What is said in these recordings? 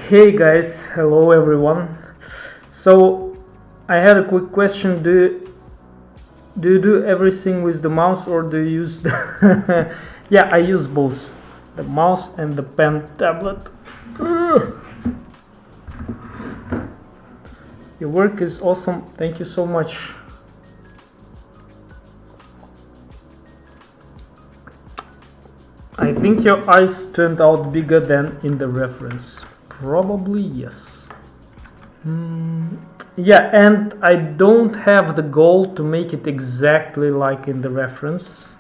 Hey guys, hello everyone. So I had a quick question. Do you do everything with the mouse or do you use the yeah, I use both the mouse and the pen tablet. Ugh. Your work is awesome. Thank you so much. I think your eyes turned out bigger than in the reference. Probably yes. Yeah, and I don't have the goal to make it exactly like in the reference.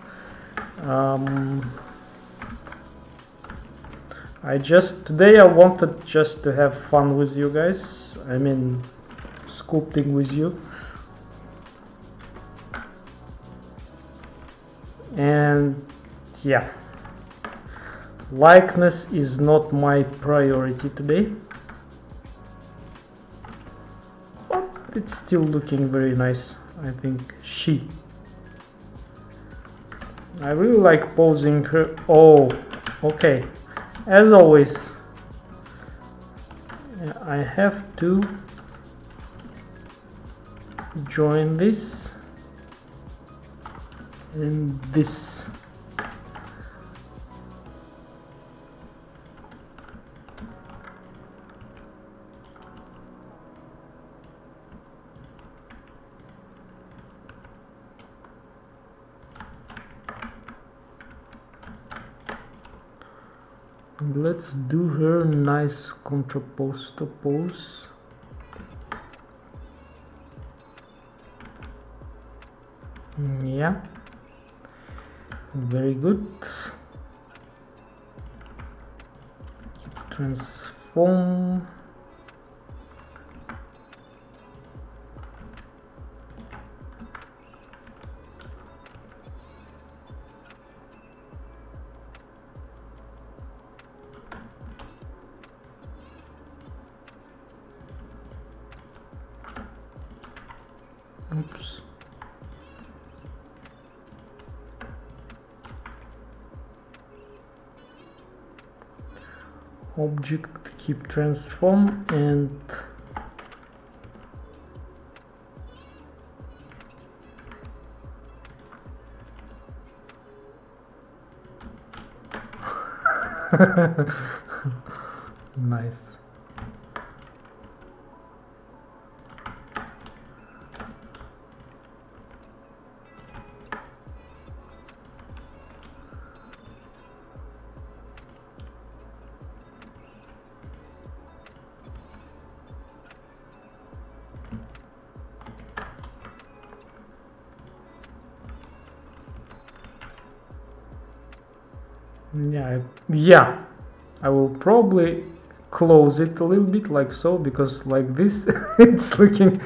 Today I wanted just to have fun with you guys. I mean, sculpting with you. And yeah, likeness is not my priority today. But it's still looking very nice. I think I really like posing her. Oh, okay. As always, I have to join this and this. Let's do her nice contrapposto pose. Yeah, very good. Transform. Oops. Object, keep transform, and nice. Yeah, I will probably close it a little bit like so, because like this it's looking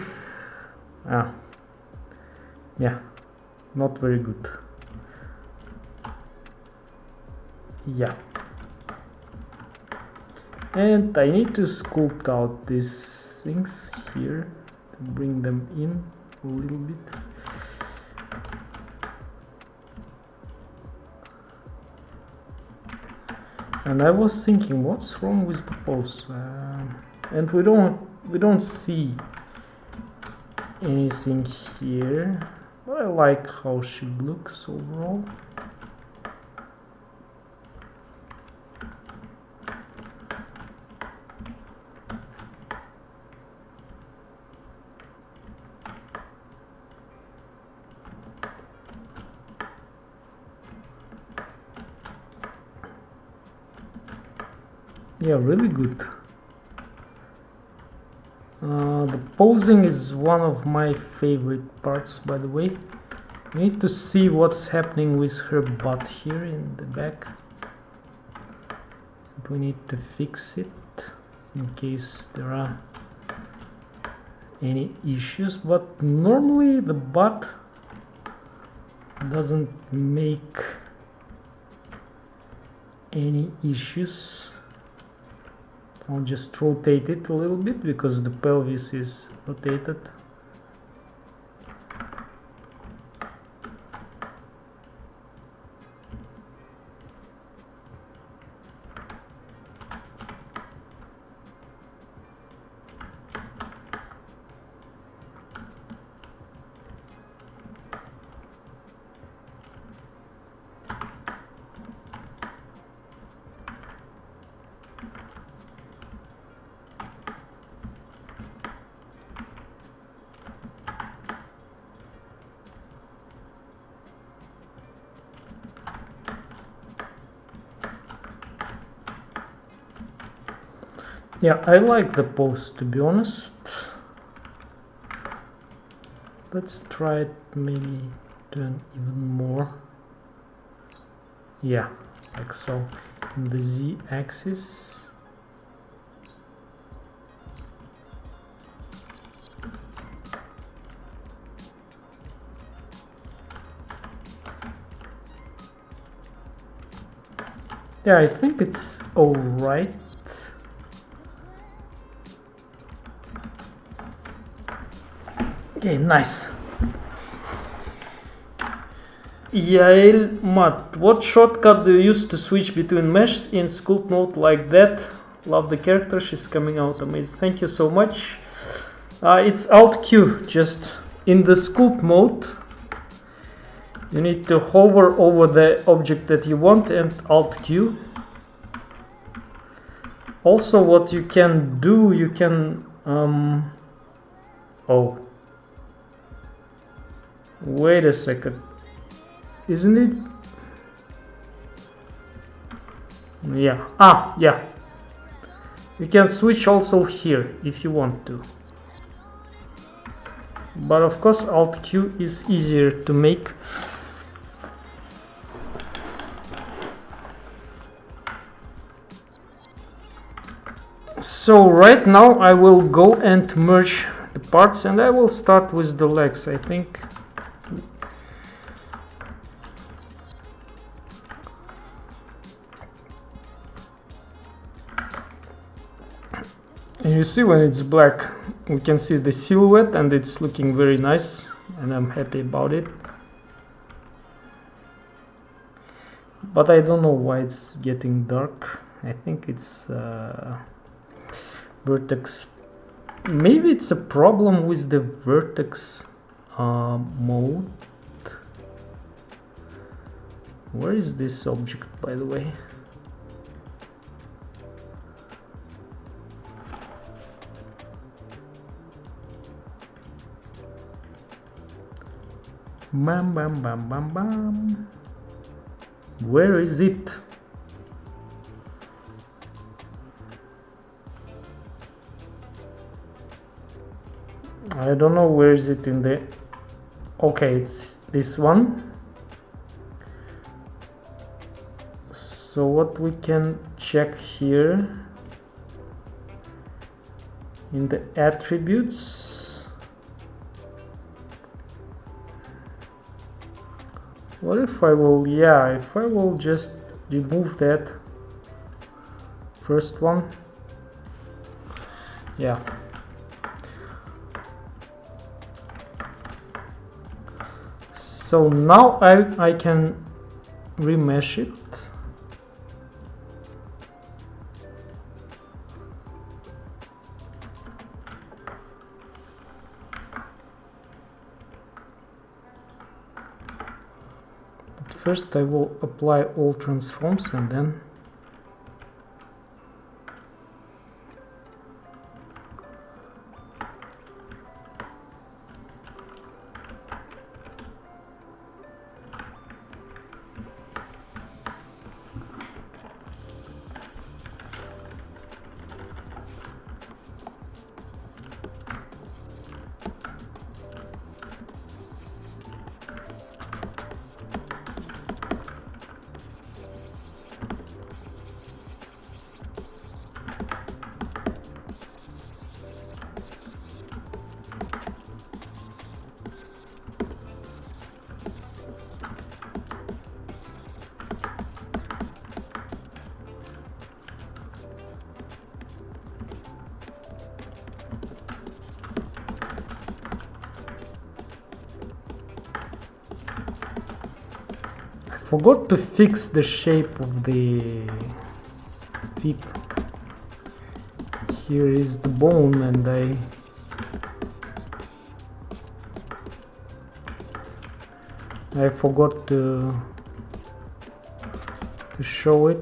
yeah, not very good. Yeah, and I need to sculpt out these things here to bring them in a little bit. And I was thinking, what's wrong with the pose? And we don't see anything here. But I like how she looks overall. Yeah, really good. The posing is one of my favorite parts, by the way. We need to see what's happening with her butt here in the back. We need to fix it in case there are any issues, but normally the butt doesn't make any issues. I'll just rotate it a little bit because the pelvis is rotated. Yeah, I like the pose, to be honest. Let's try it, maybe turn even more. Yeah, like so, in the Z axis. Yeah, I think it's all right. Okay, nice. Yael Mat, what shortcut do you use to switch between meshes in Sculpt mode like that? Love the character, she's coming out amazing. Thank you so much. It's Alt Q, just in the Sculpt mode. You need to hover over the object that you want and Alt Q. Also, what you can do, you can oh, wait a second, isn't it? Yeah, yeah, you can switch also here if you want to, but of course Alt Q is easier to make. So right now I will go and merge the parts, and I will start with the legs, I think. And you see, when it's black, we can see the silhouette and it's looking very nice, and I'm happy about it. But I don't know why it's getting dark. I think it's Vertex. Maybe it's a problem with the Vertex mode. Where is this object, by the way? Bam, bam, bam, bam, bam. Where is it? I don't know where is it in the... Okay, it's this one. So what we can check here in the attributes. What if I will, yeah, if I will just remove that first one. Yeah. So now I can remesh it. First I will apply all transforms and then forgot to fix the shape of the feet. Here is the bone, and I forgot to show it.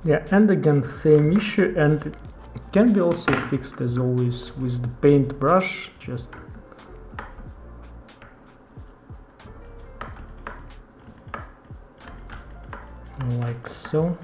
Yeah, and again, same issue, and it can be also fixed as always with the paintbrush, just like so.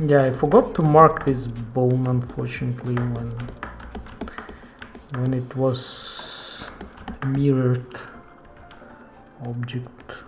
Yeah, I forgot to mark this bone, unfortunately, when it was mirrored object.